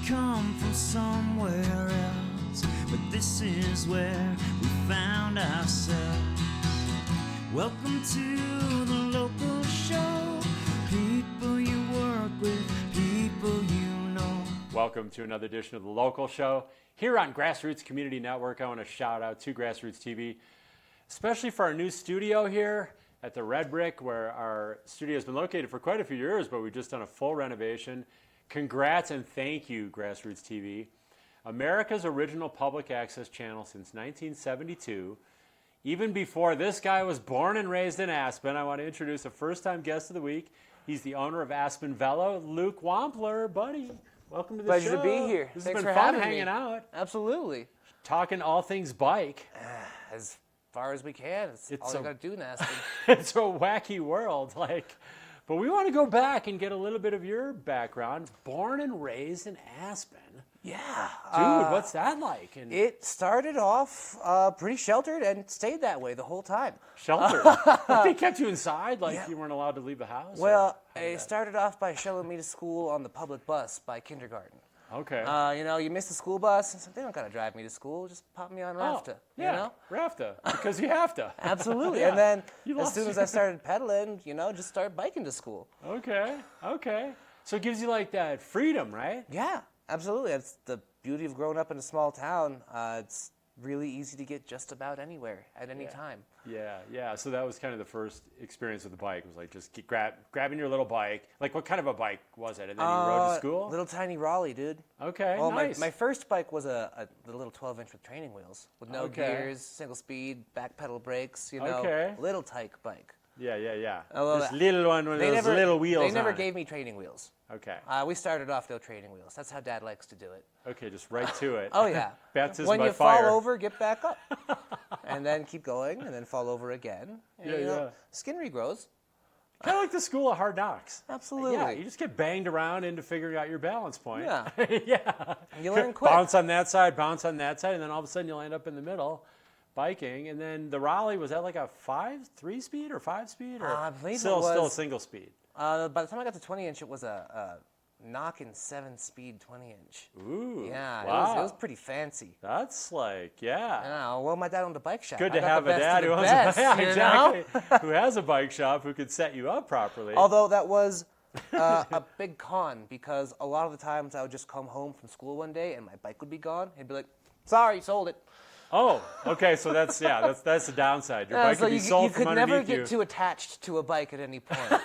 come from somewhere else, but this is where we found ourselves. Welcome to the local show. People you work with, people you know. Welcome to another edition of the Local Show. Here on GrassRoots Community Network, I want to shout out to GrassRoots TV, especially for our new studio here at the Red Brick, where our studio has been located for quite a few years, but we've just done a full renovation. Congrats and thank you, GrassRoots TV. America's original public access channel since 1972. Even before this guy was born and raised in Aspen, I want to introduce a first-time guest of the week. He's the owner of Aspen Vel, Luke Wampler. Buddy, welcome to the show. Pleasure to be here. This Thanks has been for fun having hanging me. out. Absolutely. Talking all things bike. As far as we can. It's all you got to do in Aspen. It's a wacky world, but we want to go back and get a little bit of your background. Born and raised in Aspen. Yeah. Dude, what's that like? And It started off pretty sheltered and stayed that way the whole time. shelter. They kept you inside, you weren't allowed to leave the house? Well, or it started off by showing me to school on the public bus by kindergarten. okay. You miss the school bus, and so they don't got to drive me to school, just pop me on Rafta. Yeah, You know? Rafta, because you have to. Absolutely. Yeah. And then You as lost soon as I started pedaling, just start biking to school. Okay. So it gives you that freedom, right? Yeah, absolutely. That's the beauty of growing up in a small town. It's really easy to get just about anywhere at any time. Yeah. So that was kind of the first experience with the bike. It was just grabbing your little bike. What kind of a bike was it? And then you rode to school? Little tiny Raleigh, dude. Okay, Well, nice. my first bike was the little 12-inch with training wheels, with no Okay. gears, single speed, back pedal brakes, Okay. little tyke bike. Yeah. Although This little one with those little wheels They never on it. gave me training wheels. Okay. We started off no training wheels. That's how Dad likes to do it. Okay, just right to it. Oh, yeah. Baptism when by you fire. fall over, get back up. And then keep going, and then fall over again. And, Yeah. Skin regrows. Kind of like the school of hard knocks. Absolutely. Yeah, you just get banged around into figuring out your balance point. Yeah. Yeah. You learn quick. Bounce on that side, and then all of a sudden you'll end up in the middle biking. And then the Raleigh, was that a 3-speed or 5-speed? Or I believe still it a was- single speed? By the time I got to 20-inch, it was a knockin' 7-speed 20-inch. Ooh. Yeah, wow. it was pretty fancy. That's yeah. Yeah, well, my dad owned a bike shop. Good I to got have the a best dad of who the owns best, yeah, you exactly. know? Who has a bike shop who could set you up properly. Although that was a big con, because a lot of the times I would just come home from school one day and my bike would be gone. He'd be like, "Sorry, sold it." Oh, okay. So that's the downside. Your bike So could be sold you from could never underneath get you. too attached to a bike at any point.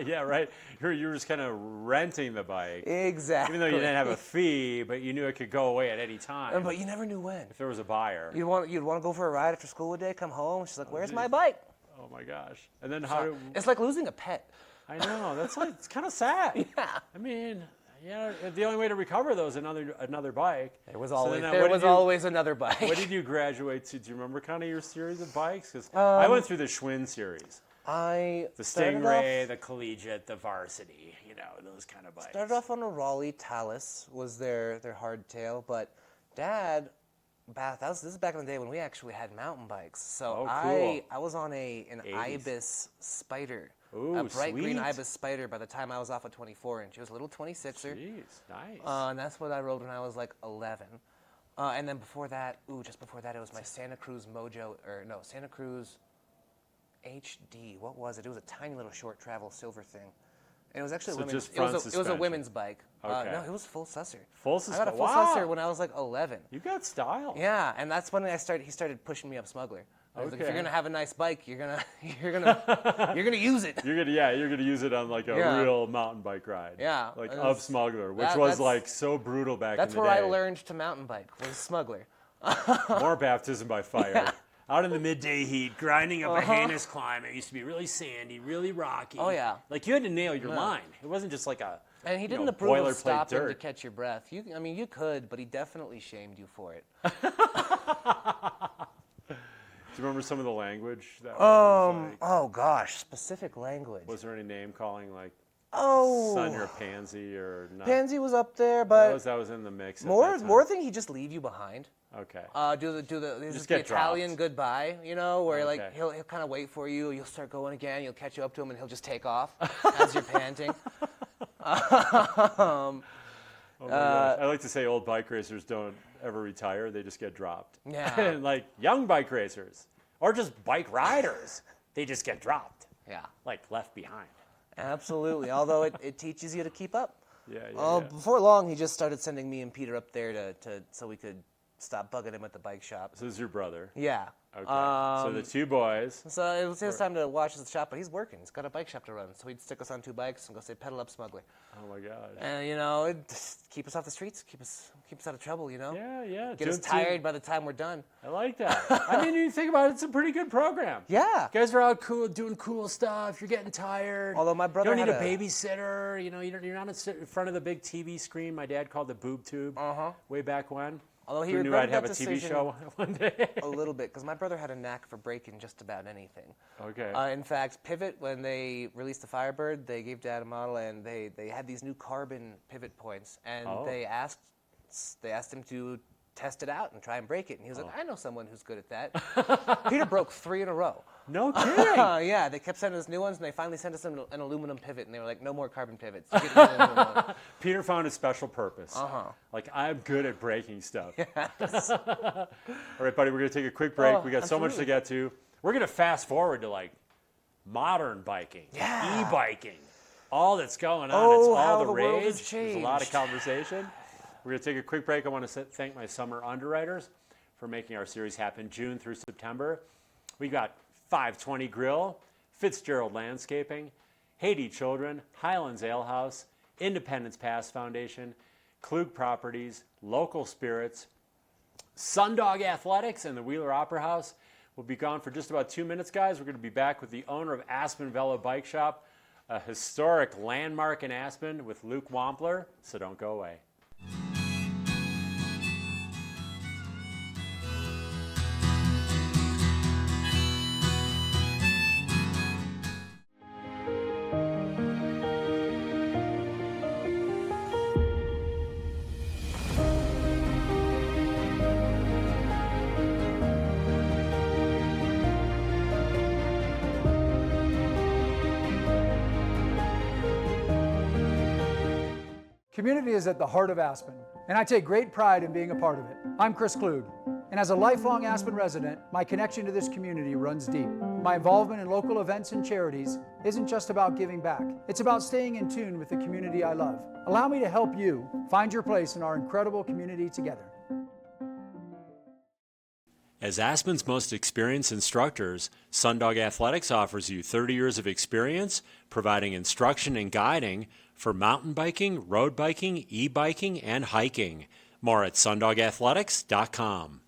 Yeah, right. You were just kind of renting the bike. Exactly. Even though you didn't have a fee, but you knew it could go away at any time. But you never knew when. If there was a buyer. You'd want to go for a ride after school one day, come home. She's like, "Where's my bike?" Oh my gosh. And then how do It's like losing a pet. I know, that's it's kind of sad. Yeah. I mean, the only way to recover those is another bike. There was So always then, there was always another bike. What did you graduate to? Do you remember kind of your series of bikes? Because I went through the Schwinn series. I The started Stingray, off- the Collegiate, the Varsity, those kind of bikes. Started off on a Raleigh Talus was their hardtail, but Dad, this is back in the day when we actually had mountain bikes. So Oh, cool. I was on an 80s. Ibis Spider, Ooh, a bright green sweet. Ibis Spider. By the time I was off a 24-inch, it was a little 26er, Jeez, nice. and that's what I rode when I was like 11. And then before that, just before that, it was my Santa Cruz Santa Cruz HD. What was it? It was a tiny little short travel silver thing. And it was actually So a women's. just It was front a suspension. women's bike. Okay. No, it was full susser. Full I got a suspension. full Wow. susser when I was like 11. You got style. Yeah, and that's when he started pushing me up smuggler. I was like, if Okay. you're gonna have a nice bike, you're gonna use it. You're gonna use it on a Yeah. real mountain bike ride. Yeah, Like and of Smuggler, which that- was that's- so brutal back in That's the where day. I learned to mountain bike was smuggler. More baptism by fire. Yeah. Out in the midday heat, grinding up a heinous climb. It used to be really sandy, really rocky. Oh, yeah. Like you had to nail your line. It wasn't just like a And he didn't approve of boilerplate stopping to dirt. catch your breath. You could, but he definitely shamed you for it. Do you remember some of the language? That was, Oh gosh, specific language. was there any name calling Oh. son, you're a pansy or not? Pansy was up there, but that was in the mix. at more that time. more thing he just leave you behind. Okay. Do the Just the get Italian dropped. goodbye, where like Okay. he'll kind of wait for you, you'll start going again, you'll catch up to him, and he'll just take off as you're panting. like to say old bike racers don't ever retire. They just get dropped. Yeah. And like young bike racers or just bike riders, they just get dropped. Yeah. Like left behind. Absolutely. Although it teaches you to keep up. Yeah. Before long, he just started sending me and Peter up there so we could stop bugging him at the bike shop. So this is your brother. Yeah. Okay. So the two boys. So it was his time to watch the shop, but he's working. He's got a bike shop to run. So he'd stick us on 2 bikes and go say, pedal up smugly. Oh my gosh. And, you know, it'd just keep us off the streets, keep us out of trouble, you know? Yeah. Get us tired by the time we're done. I like that. I mean, you think about it, it's a pretty good program. Yeah. You guys are out doing cool stuff. You're getting tired. Although my brother you don't need had a babysitter. You know, you're not in front of the big TV screen. My dad called the boob tube way back when. Although he Who knew I'd regretted have that a TV decision show one day? a little bit, because my brother had a knack for breaking just about anything. Okay. In fact, Pivot, when they released the Firebird, they gave Dad a model, and they had these new carbon pivot points, and they asked him to test it out and try and break it. And he was like, I know someone who's good at that. Peter broke 3 in a row. No kidding. Yeah, they kept sending us new ones, and they finally sent us an aluminum pivot, and they were like, no more carbon pivots. Get an aluminum one. Peter found a special purpose. Like, I'm good at breaking stuff. Yes. All right, buddy, we're going to take a quick break. We got so much to get to. We're going to fast forward to, like, modern biking, e-biking, all that's going on. It's all the world rage. has There's a lot of changed. conversation. We're going to take a quick break. I want to thank my summer underwriters for making our series happen June through September. We got 520 Grill, Fitzgerald Landscaping, Haiti Children, Highlands Ale House, Independence Pass Foundation, Klug Properties, Local Spirits, Sundog Athletics, and the Wheeler Opera House. We'll be gone for just about 2 minutes, guys. We're going to be back with the owner of Aspen Vel Bike Shop, a historic landmark in Aspen, with Luke Wampler, so don't go away. Community is at the heart of Aspen, and I take great pride in being a part of it. I'm Chris Klug, and as a lifelong Aspen resident, my connection to this community runs deep. My involvement in local events and charities isn't just about giving back. It's about staying in tune with the community I love. Allow me to help you find your place in our incredible community together. As Aspen's most experienced instructors, Sundog Athletics offers you 30 years of experience providing instruction and guiding for mountain biking, road biking, e-biking, and hiking. More at sundogathletics.com.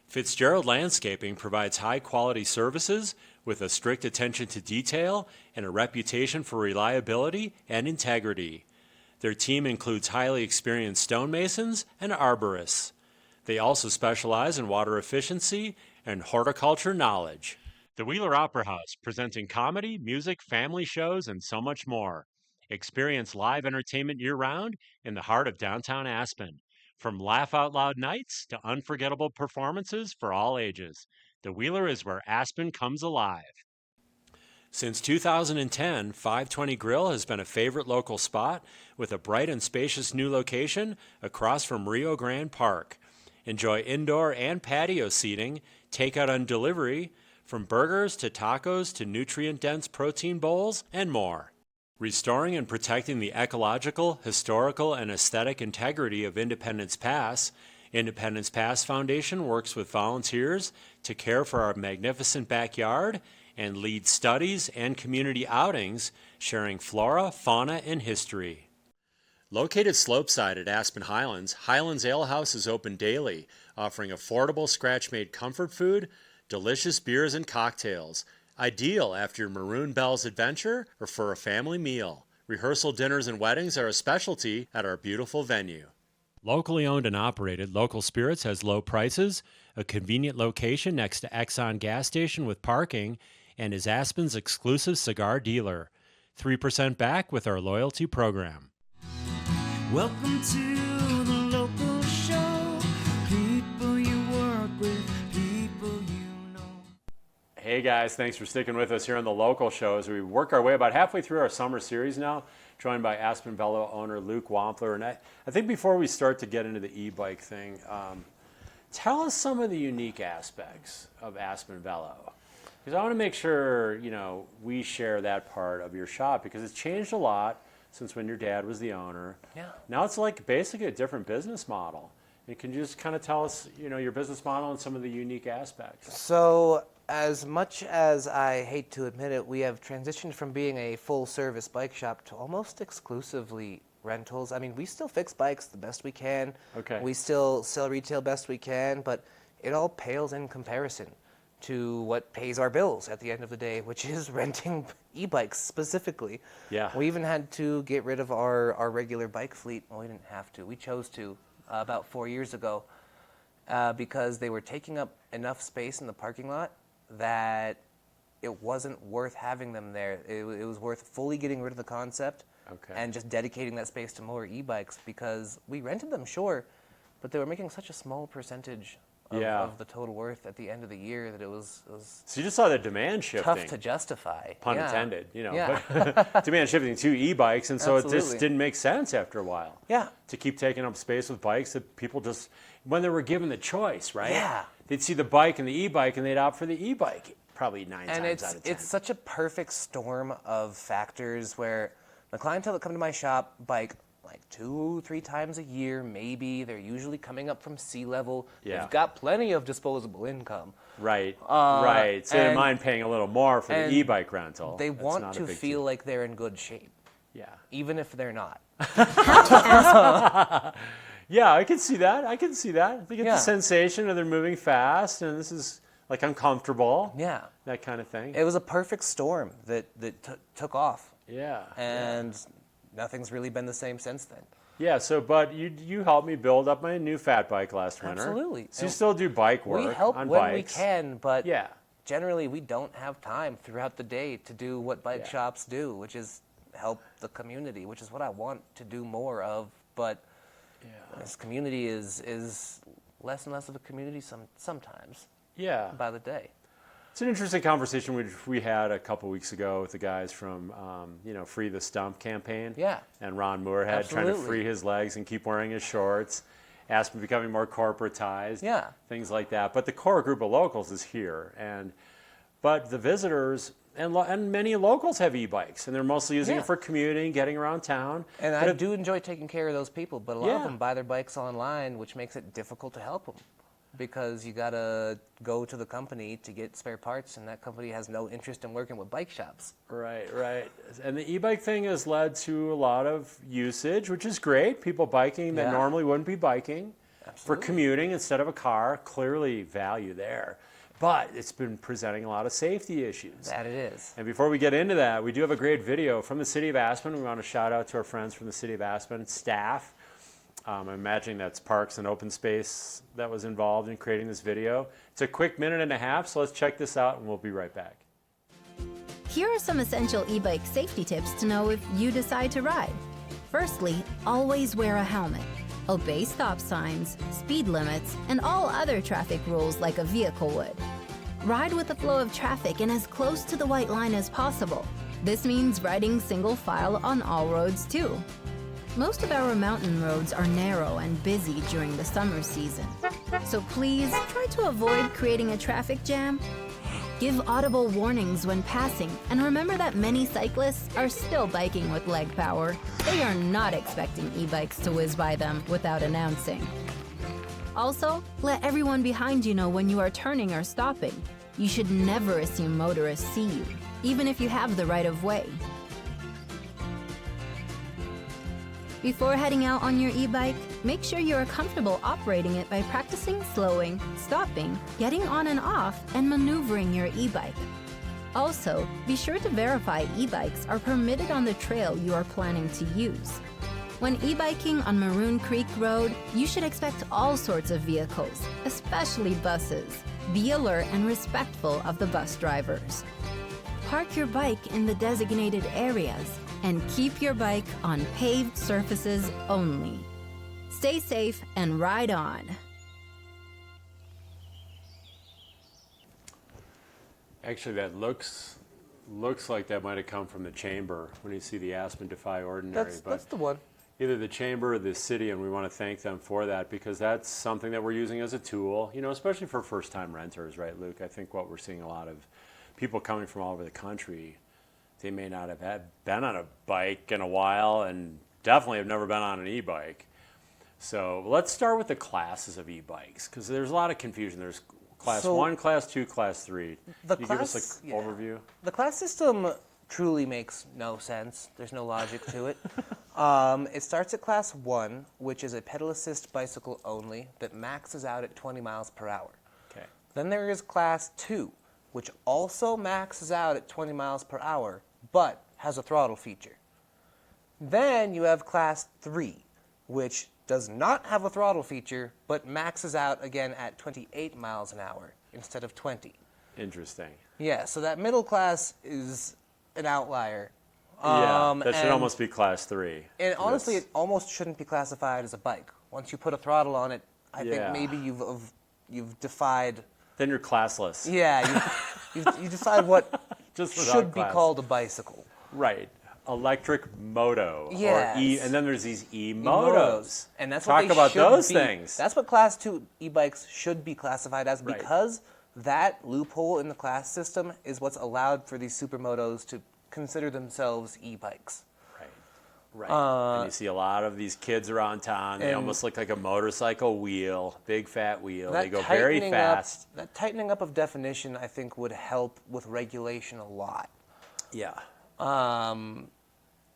Fitzgerald Landscaping provides high-quality services with a strict attention to detail and a reputation for reliability and integrity. Their team includes highly experienced stonemasons and arborists. They also specialize in water efficiency and horticulture knowledge. The Wheeler Opera House, presenting comedy, music, family shows, and so much more. Experience live entertainment year-round in the heart of downtown Aspen. From laugh-out-loud nights to unforgettable performances for all ages, the Wheeler is where Aspen comes alive. Since 2010, 520 Grill has been a favorite local spot with a bright and spacious new location across from Rio Grande Park. Enjoy indoor and patio seating, takeout and delivery, from burgers to tacos to nutrient-dense protein bowls, and more. Restoring and protecting the ecological, historical, and aesthetic integrity of Independence Pass, Independence Pass Foundation works with volunteers to care for our magnificent backyard and lead studies and community outings sharing flora, fauna, and history. Located slopeside at Aspen Highlands, Highlands Ale House is open daily, offering affordable scratch-made comfort food, delicious beers and cocktails, ideal after your Maroon Bells adventure or for a family meal. Rehearsal dinners and weddings are a specialty at our beautiful venue. Locally owned and operated, Local Spirits has low prices, a convenient location next to Exxon gas station with parking, and is Aspen's exclusive cigar dealer. 3% back with our loyalty program. Welcome to the local show. People you work with, people you know. Hey guys, thanks for sticking with us here on the local show as we work our way about halfway through our summer series now, joined by Aspen Vel owner Luke Wampler. And I think before we start to get into the e-bike thing, tell us some of the unique aspects of Aspen Vel. Because I want to make sure, we share that part of your shop, because it's changed a lot since when your dad was the owner. Yeah. Now it's like basically a different business model. And can you just kind of tell us, your business model and some of the unique aspects? So, as much as I hate to admit it, we have transitioned from being a full-service bike shop to almost exclusively rentals. I mean, we still fix bikes the best we can. Okay. We still sell retail best we can, but it all pales in comparison to what pays our bills at the end of the day, which is renting e-bikes specifically. Yeah. We even had to get rid of our regular bike fleet. Well, we didn't have to. We chose to about 4 years ago because they were taking up enough space in the parking lot that it wasn't worth having them there. It was worth fully getting rid of the concept and just dedicating that space to more e-bikes, because we rented them, sure, but they were making such a small percentage of the total worth at the end of the year that it was So you just saw the demand shifting. tough to justify. Pun Yeah. intended, Yeah. but demand shifting to e-bikes, and so it just Absolutely. didn't make sense after a while. Yeah. To keep taking up space with bikes that people just, when they were given the choice, right? Yeah. They'd see the bike and the e-bike, and they'd opt for the e-bike probably 9 And times out of 10. it's such a perfect storm of factors where the clientele that come to my shop bike like 2-3 times a year, maybe. They're usually coming up from sea level. Yeah. They've got plenty of disposable income. Right, right. So you don't and- mind paying a little more for the and e-bike rental. They That's want not a to big feel deal. like they're in good shape, Yeah. even if they're not. Yeah, I can see that. They get the Yeah. sensation of they're moving fast, and this is like uncomfortable. Yeah. That kind of thing. It was a perfect storm that took off, Yeah. and nothing's really been the same since then. Yeah, so, but you helped me build up my new fat bike last winter. Absolutely. So you still do bike work We help on when bikes. we can, but Yeah. generally we don't have time throughout the day to do what bike Yeah. shops do, which is help the community, which is what I want to do more of. But this community is less and less of a community sometimes Yeah. by the day. It's an interesting conversation we had a couple weeks ago with the guys from, Free the Stump campaign. Yeah. And Ron Moorhead trying to Absolutely. free his legs and keep wearing his shorts. Aspen becoming more corporatized. Yeah. Things like that. But the core group of locals is here. But the visitors, and many locals have e-bikes, and they're mostly using Yeah. it for commuting, getting around town. And But I do enjoy taking care of those people, but a lot Yeah. of them buy their bikes online, which makes it difficult to help them because you got to go to the company to get spare parts, and that company has no interest in working with bike shops. Right, right. And the e-bike thing has led to a lot of usage, which is great. People biking that Yeah. normally wouldn't be biking for Absolutely. commuting instead of a car. Clearly value there. But it's been presenting a lot of safety issues. That it is. And before we get into that, we do have a great video from the city of Aspen. We want to shout out to our friends from the city of Aspen, staff. I'm imagining that's Parks and Open Space that was involved in creating this video. It's a quick 1.5 minutes, so let's check this out and we'll be right back. Here are some essential e-bike safety tips to know if you decide to ride. Firstly, always wear a helmet. Obey stop signs, speed limits, and all other traffic rules like a vehicle would. Ride with the flow of traffic and as close to the white line as possible. This means riding single file on all roads too. Most of our mountain roads are narrow and busy during the summer season. So please try to avoid creating a traffic jam. Give audible warnings when passing, and remember that many cyclists are still biking with leg power. They are not expecting e-bikes to whiz by them without announcing. Also, let everyone behind you know when you are turning or stopping. You should never assume motorists see you, even if you have the right of way. Before heading out on your e-bike, make sure you are comfortable operating it by practicing slowing, stopping, getting on and off, and maneuvering your e-bike. Also, be sure to verify e-bikes are permitted on the trail you are planning to use. When e-biking on Maroon Creek Road, you should expect all sorts of vehicles, especially buses. Be alert and respectful of the bus drivers. Park your bike in the designated areas and keep your bike on paved surfaces only. Stay safe and ride on. Actually, that looks Looks like that might have come from the chamber when you see the Aspen Defy Ordinary. That's the one. Either the chamber or the city, and we want to thank them for that because that's something that we're using as a tool, especially for first-time renters, right, Luke? I think what we're seeing a lot of people coming from all over the country, they may not have been on a bike in a while and definitely have never been on an e-bike. So let's start with the classes of e-bikes because there's a lot of confusion. There's Class 1, Class 2, Class 3. Can you give us an overview? The class system truly makes no sense. There's no logic to it. It starts at Class 1, which is a pedal assist bicycle only that maxes out at 20 miles per hour. Okay. Then there is Class 2, which also maxes out at 20 miles per hour, but has a throttle feature. Then you have Class 3, which does not have a throttle feature, but maxes out again at 28 miles an hour instead of 20. Interesting. Yeah, so that middle class is an outlier. That should almost be Class 3. And honestly, it almost shouldn't be classified as a bike. Once you put a throttle on it, I think maybe you've defied. Then you're classless. Yeah, you decide what Just should be class. called a bicycle. Right. Electric moto. Yes. Or and then there's these e-motos. And that's Talk what they about should those be. things. That's what Class 2 e-bikes should be classified as Right. because that loophole in the class system is what's allowed for these supermotos to consider themselves e-bikes. Right. And you see a lot of these kids around town. They almost look like a motorcycle wheel, big fat wheel. They go very fast. That tightening up of definition, I think, would help with regulation a lot. Yeah.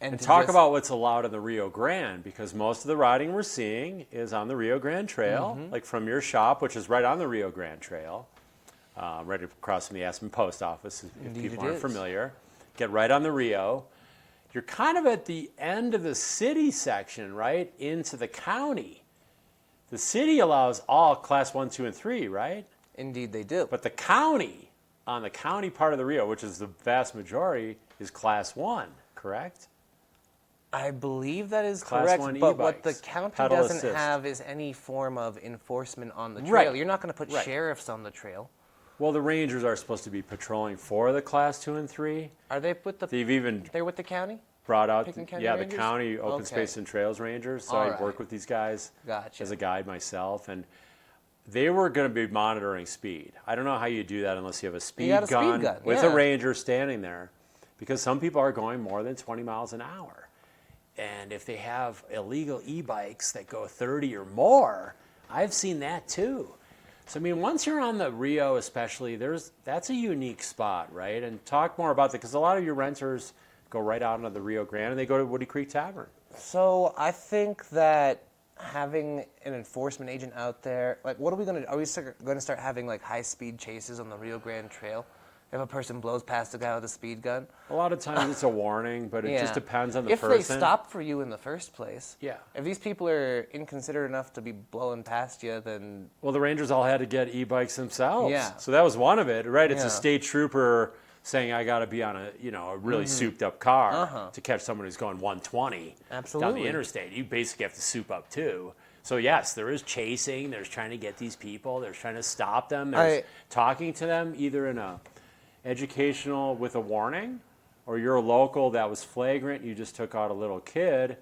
And Talk about what's allowed in the Rio Grande, because most of the riding we're seeing is on the Rio Grande Trail, like from your shop, which is right on the Rio Grande Trail, right across from the Aspen Post Office, if Indeed people it aren't is. familiar. Get right on the Rio. You're kind of at the end of the city section, right, into the county. The city allows all Class 1, 2, and 3, right? Indeed they do. But the county, on the county part of the Rio, which is the vast majority, is Class 1, correct? I believe that is Class correct, 1 but what the e-bikes, county pedal doesn't assist. have is any form of enforcement on the trail. Right. You're not going to put Right. sheriffs on the trail. Well, the rangers are supposed to be patrolling for the Class 2 and 3. Are they with the? They've even They're with the county. brought out, Pickens County the Rangers? county open Okay. space and trails rangers. So All I right. work with these guys Gotcha. as a guide myself, and they were going to be monitoring speed. I don't know how you do that unless you have a speed got a speed gun gun, with yeah. a ranger standing there, because some people are going more than 20 miles an hour. And if they have illegal e-bikes that go 30 or more, I've seen that too. So, I mean, once you're on the Rio especially, that's a unique spot, right? And talk more about that, because a lot of your renters go right out into the Rio Grande and they go to Woody Creek Tavern. So I think that having an enforcement agent out there, like, what are we going to? Are we going to start having like high-speed chases on the Rio Grande Trail? If a person blows past a guy with a speed gun? A lot of times it's a warning, but it just depends on the person. If they stop for you in the first place. Yeah. If these people are inconsiderate enough to be blowing past you, then Well, the Rangers all had to get e-bikes themselves. Yeah. So that was one of it, right? It's Yeah. a state trooper saying, I got to be on a really souped up car to catch someone who's going 120 down Absolutely. the interstate. You basically have to soup up too. So yes, there is chasing. There's trying to get these people. There's trying to stop them. There's talking to them either in a educational with a warning, or you're a local that was flagrant, you just took out a little kid,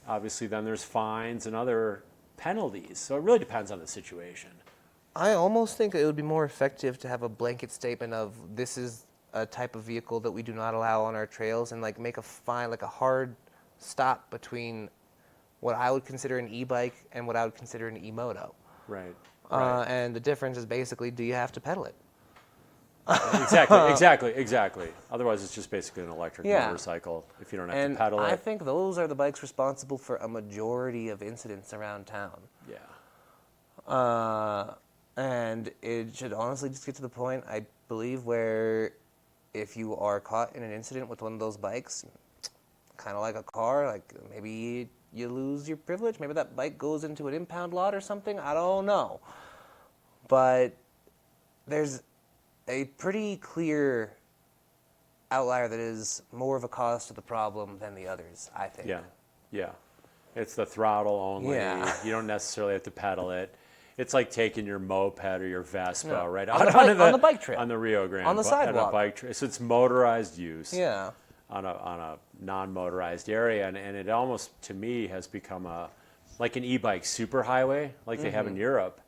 obviously then there's fines and other penalties. So it really depends on the situation. I almost think it would be more effective to have a blanket statement of this is a type of vehicle that we do not allow on our trails, and like make a fine, like a hard stop between what I would consider an e-bike and what I would consider an e-moto. Right. And the difference is basically, do you have to pedal it? Exactly. Otherwise, it's just basically an electric motorcycle if you don't have And to pedal it. I think those are the bikes responsible for a majority of incidents around town. Yeah. And it should honestly just get to the point, I believe, where if you are caught in an incident with one of those bikes, kind of like a car, like maybe you lose your privilege, maybe that bike goes into an impound lot or something, I don't know. But there's a pretty clear outlier that is more of a cause to the problem than the others, I think. Yeah. It's the throttle only. Yeah. You don't necessarily have to pedal it. It's like taking your moped or your Vespa, right? On the bike trail. On the Rio Grande. On the sidewalk. On a bike trail. So it's motorized use. Yeah. On a non-motorized area, and it almost, to me, has become like an e-bike superhighway, like they have in Europe.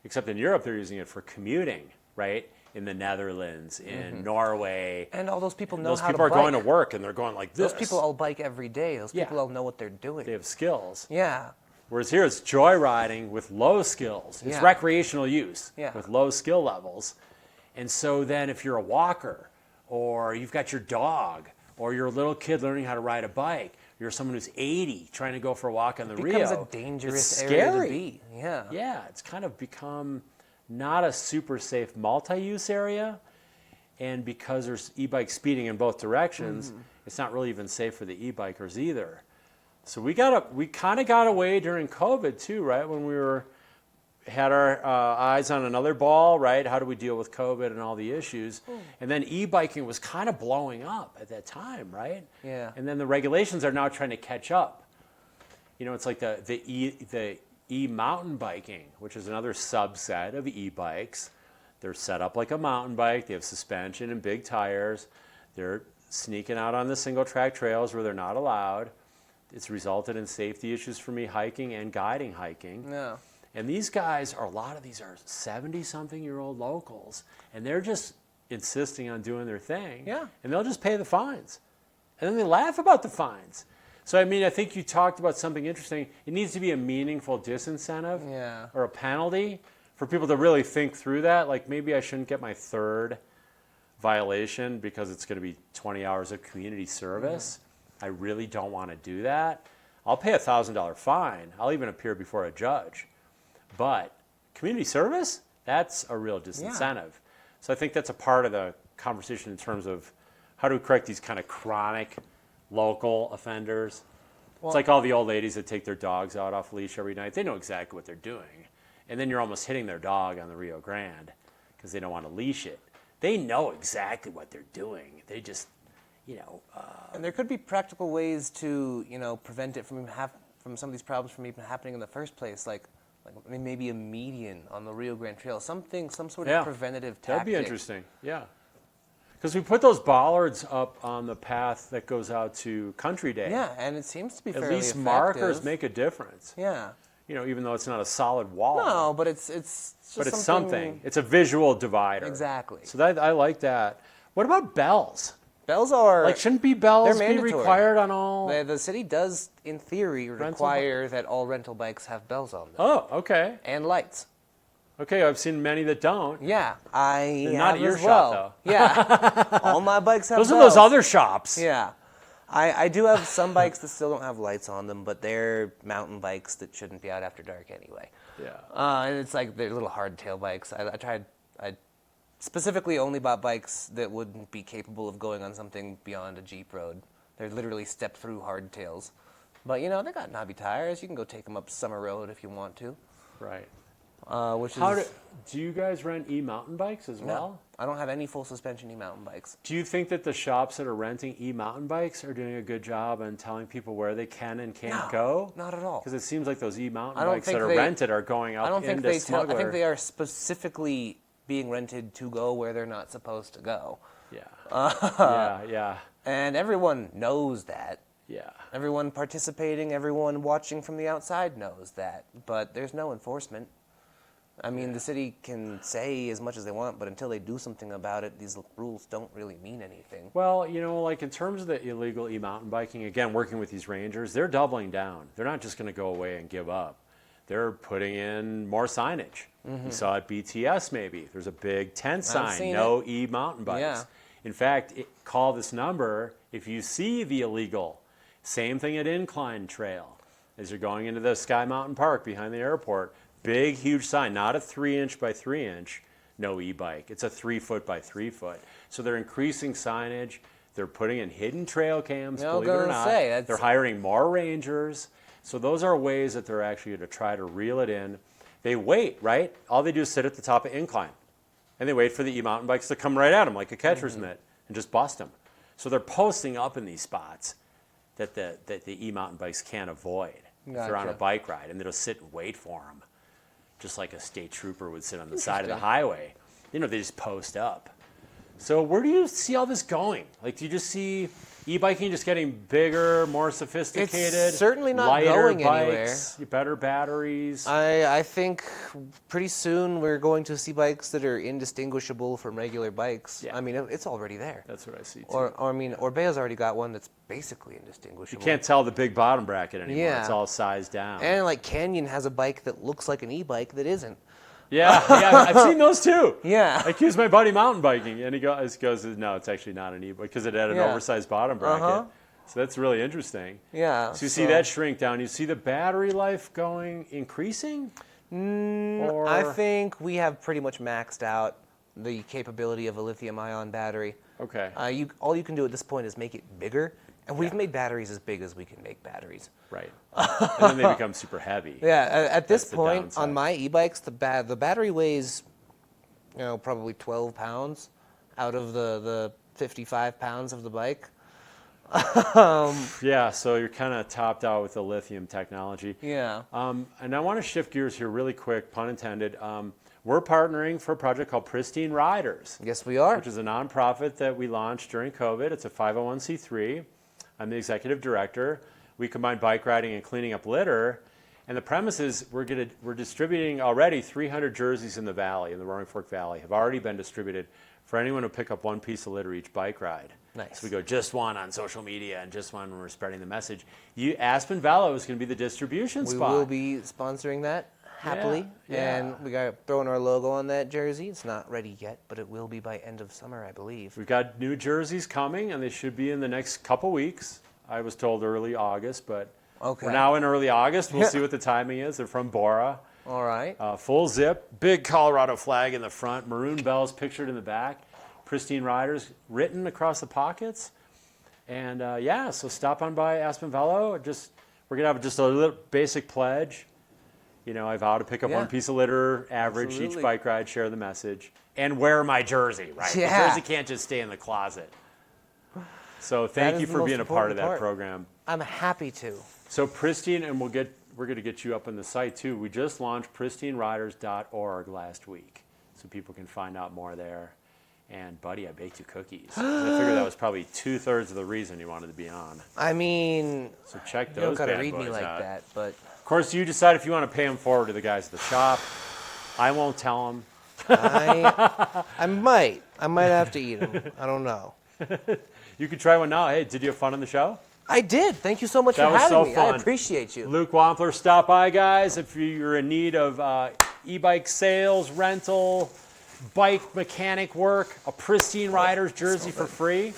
Except in Europe, they're using it for commuting, right? In the Netherlands, in Norway. And all those people know those how to people are bike. going to work, and they're going like this. Those people all bike every day. Those Yeah. people all know what they're doing. They have skills. Yeah. Whereas here it's joyriding with low skills. It's Yeah. recreational use Yeah. with low skill levels. And so then if you're a walker, or you've got your dog, or you're a little kid learning how to ride a bike, you're someone who's 80 trying to go for a walk on the Rio. It becomes a dangerous it's area scary. to be. Yeah. Yeah, it's kind of become not a super safe multi-use area. And because there's e-bike speeding in both directions, it's not really even safe for the e-bikers either. So we kind of got away during COVID too, right? When we had our eyes on another ball, right? How do we deal with COVID and all the issues? And then e-biking was kind of blowing up at that time, right? Yeah. And then the regulations are now trying to catch up. You know, it's like the e-mountain biking, which is another subset of e-bikes. They're set up like a mountain bike. They have suspension and big tires. They're sneaking out on the single track trails where they're not allowed. It's resulted in safety issues for me hiking and guiding hiking. Yeah. And these guys a lot of these are 70-something-year-old locals, and they're just insisting on doing their thing. Yeah. And they'll just pay the fines. And then they laugh about the fines. So, I mean, I think you talked about something interesting. It needs to be a meaningful disincentive or a penalty for people to really think through that. Like, maybe I shouldn't get my third violation because it's going to be 20 hours of community service. I really don't want to do that. I'll pay a $1,000 fine. I'll even appear before a judge. But community service, that's a real disincentive. So I think that's a part of the conversation in terms of how do we correct these kind of chronic local offenders. It's like all the old ladies that take their dogs out off leash every night. They know exactly what they're doing. And then you're almost hitting their dog on the Rio Grande because they don't want to leash it. They know exactly what they're doing. They just, And there could be practical ways to, prevent it from some of these problems from even happening in the first place, like maybe a median on the Rio Grande Trail, some sort of preventative tactic. That'd be interesting, yeah. Because we put those bollards up on the path that goes out to Country Day. Yeah, and it seems to be fairly At least effective. markers make a difference. Yeah. Even though it's not a solid wall. No, but it's just but it's something. It's a visual divider. Exactly. So I like that. What about bells? Bells are... Like, shouldn't bells they're be mandatory. required on all... The city does, in theory, require that all rental bikes have bells on them. Oh, okay. And lights. Okay, I've seen many that don't. Yeah, I They're have not at your as well. shop, though. Yeah, all my bikes have Those bells. are those other shops. Yeah. I do have some bikes that still don't have lights on them, but they're mountain bikes that shouldn't be out after dark anyway. Yeah. And it's like they're little hardtail bikes. I specifically only bought bikes that wouldn't be capable of going on something beyond a Jeep road. They're literally step-through hardtails. But, they got knobby tires. You can go take them up Summer Road if you want to. Right. Do you guys rent e-mountain bikes as well? No, I don't have any full suspension e-mountain bikes. Do you think that the shops that are renting e-mountain bikes are doing a good job on telling people where they can and can't go? Not at all. Because it seems like those e-mountain I don't bikes think that are they- rented are going up I don't think into smuggler. I think they are specifically being rented to go where they're not supposed to go. Yeah. Yeah. And everyone knows that. Yeah. Everyone participating, everyone watching from the outside knows that. But there's no enforcement. I mean, the city can say as much as they want, but until they do something about it, these rules don't really mean anything. Well, like in terms of the illegal e-mountain biking, again, working with these rangers, they're doubling down. They're not just going to go away and give up. They're putting in more signage. You saw at BTS maybe. There's a big tent sign, no e-mountain bikes. Yeah. In fact, call this number if you see the illegal. Same thing at Incline Trail. As you're going into the Sky Mountain Park behind the airport, big, huge sign, not a 3-inch by 3-inch, no e-bike. It's a 3-foot by 3-foot. So they're increasing signage. They're putting in hidden trail cams, believe it or not. They're hiring more rangers. So those are ways that they're actually going to try to reel it in. They wait, right? All they do is sit at the top of Incline. And they wait for the e-mountain bikes to come right at them like a catcher's mitt and just bust them. So they're posting up in these spots that the e-mountain bikes can't avoid if they're on a bike ride. And they'll sit and wait for them. just like a state trooper would sit on the side of the highway. They just post up. So where do you see all this going? Like, do you just see e-biking just getting bigger, more sophisticated? It's certainly not lighter going bikes, better batteries. I think pretty soon we're going to see bikes that are indistinguishable from regular bikes. Yeah. I mean, it's already there. That's what I see too. Orbea's already got one that's basically You indistinguishable. can't tell the big bottom bracket anymore. Yeah. It's all sized down. And like Canyon has a bike that looks like an e-bike that isn't. Yeah, I've seen those too. Yeah. I accused my buddy mountain biking, and he goes, no, it's actually not an e-bike because it had an Yeah. oversized bottom bracket. So that's really interesting. Yeah. So you see that shrink down. You see the battery life increasing? I think we have pretty much maxed out the capability of a lithium-ion battery. Okay. All you can do at this point is make it bigger, and we've made batteries as big as we can make batteries. Right. And then they become super heavy. Yeah, at this That's the point downside. on my e-bikes, the battery weighs, probably 12 pounds out of the 55 pounds of the bike. Yeah, so you're kind of topped out with the lithium technology. Yeah. And I want to shift gears here really quick, pun intended. We're partnering for a project called Pristine Riders, Yes, we are. which is a nonprofit that we launched during COVID. It's a 501c3. I'm the executive director. We combine bike riding and cleaning up litter. And the premise is we're distributing already 300 jerseys in the valley, in the Roaring Fork Valley, have already been distributed for anyone who pick up one piece of litter each bike ride. Nice. So we go just one on social media and just one when we're spreading the message. Aspen Vel is going to be the distribution We spot. will be sponsoring that happily, Yeah. and we got throwing our logo on that jersey. It's not ready yet, but it will be by end of summer, I believe. We've got new jerseys coming, and they should be in the next couple weeks. I was told early August, but Okay. we're now in early August. We'll see what the timing is. They're from Bora. All right. Full zip, big Colorado flag in the front, maroon bells pictured in the back, Pristine Riders written across the pockets. And so stop on by Aspen Vel. We're going to have just a little basic pledge. I vow to pick up one piece of litter, average Absolutely. each bike ride, share the message, and wear my jersey, right? Yeah. The jersey can't just stay in the closet. So thank you is the for most being a part of that important part. program. I'm happy to. So Pristine, and we're going to get you up on the site too. We just launched pristineriders.org last week, so people can find out more there. And buddy, I baked you cookies. I figured that was probably 2/3 of the reason you wanted to be on. I mean, So check you those don't gotta bad read me boys like out. that, but Of course, you decide if you want to pay them forward to the guys at the shop. I won't tell them. I might have to eat them. I don't know. You could try one now. Hey, did you have fun on the show? I did. Thank you so much That for was having so me. fun. I appreciate you. Luke Wampler, stop by, guys. If you're in need of e-bike sales, rental, bike mechanic work, a Pristine Riders jersey for free.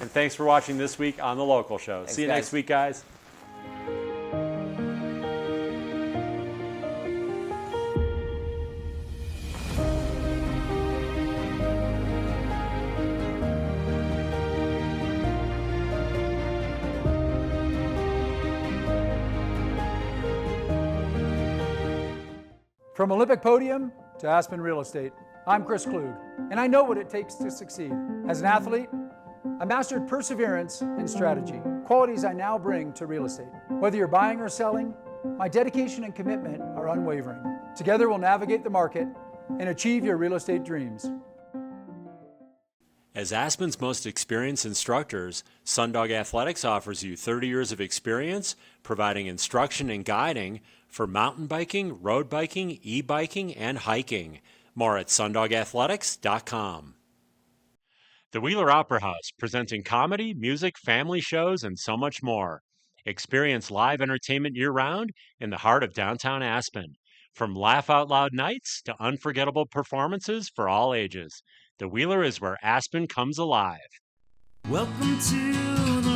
And thanks for watching this week on The Local Show. See you guys. next week, guys. From Olympic podium to Aspen real estate, I'm Chris Klug, and I know what it takes to succeed. As an athlete, I mastered perseverance and strategy, qualities I now bring to real estate. Whether you're buying or selling, my dedication and commitment are unwavering. Together we'll navigate the market and achieve your real estate dreams. As Aspen's most experienced instructors, Sundog Athletics offers you 30 years of experience providing instruction and guiding for mountain biking, road biking, e-biking, and hiking. More at sundogathletics.com. The Wheeler Opera House, presenting comedy, music, family shows, and so much more. Experience live entertainment year-round in the heart of downtown Aspen. From laugh-out-loud nights to unforgettable performances for all ages. The Wheeler is where Aspen comes alive. Welcome to the